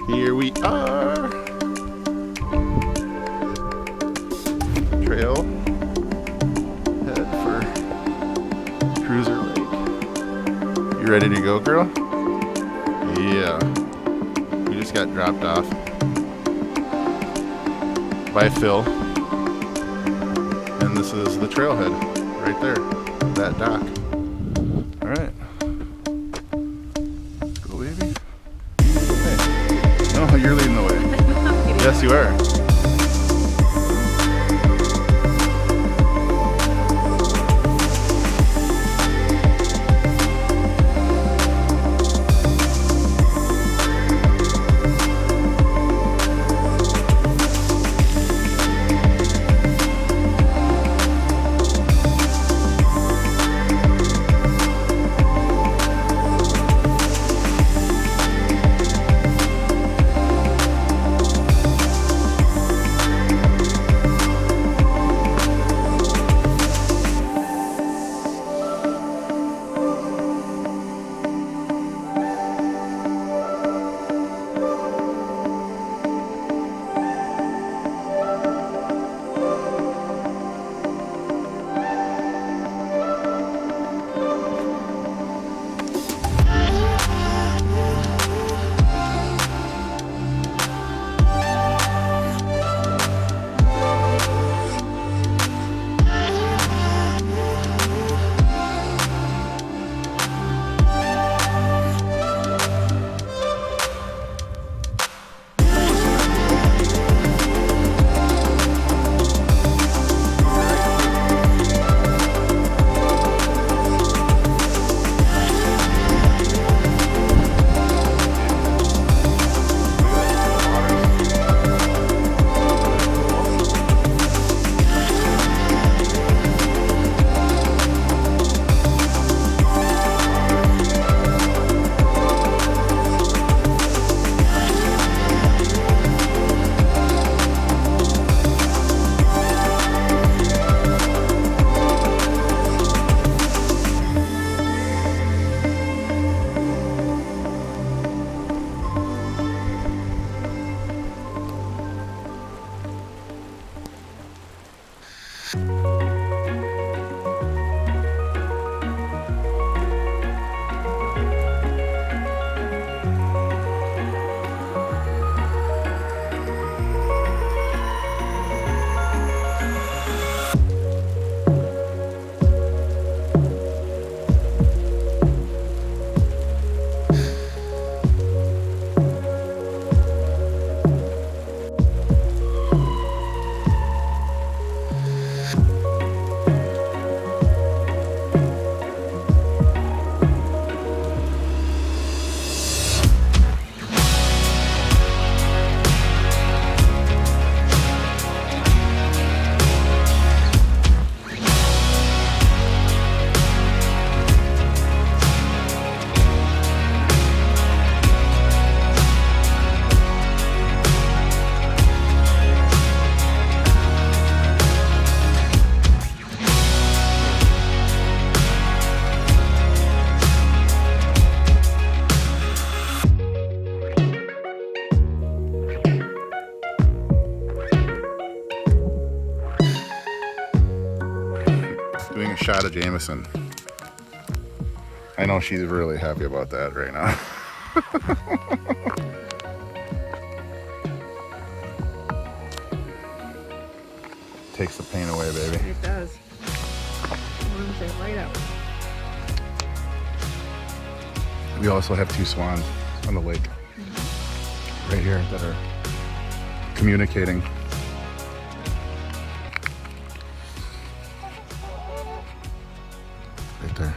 Here we are. Trail head for Cruiser Lake. You ready to go, girl? Yeah. We just got dropped off by Phil. And this is the trailhead right there. That dock. Alright. Go, baby. Hey. No, you're leading the way. Yes, you are. Doing a shot of Jameson. I know she's really happy about that right now. Takes the pain away, baby. It does. Warms it right up. We also have two swans on the lake right here that are communicating. Right there.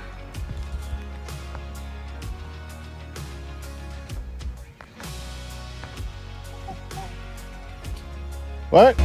What?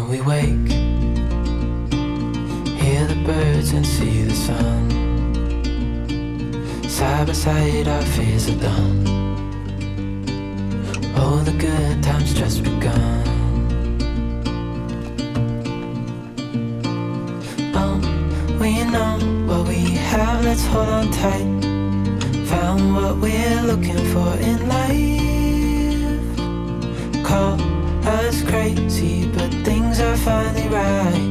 we wake, hear the birds and see the sun. Side by side our fears are done. Oh, the good times just begun. We know what we have, let's hold on tight. Found what we're looking for in life. Call us crazy, but things are finally right.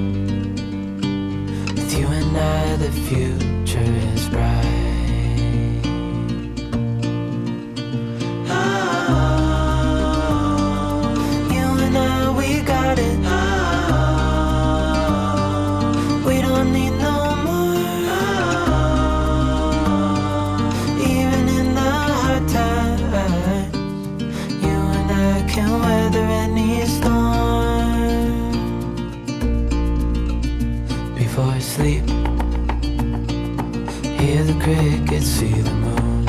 With you and I, the future is bright. Oh, you and I, we got it. We don't need no more. Even in the hard times, you and I can weather any storm. Before I sleep, hear the crickets, see the moon.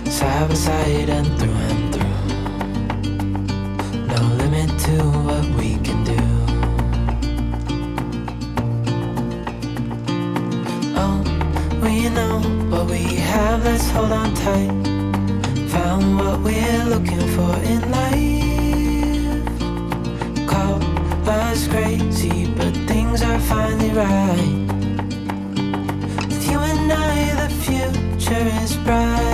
Side by side and through. No limit to what we can do. We know what we have, let's hold on tight. Found what we're looking for in life. Call us crazy, but things are finally right. With you and I, the future is bright.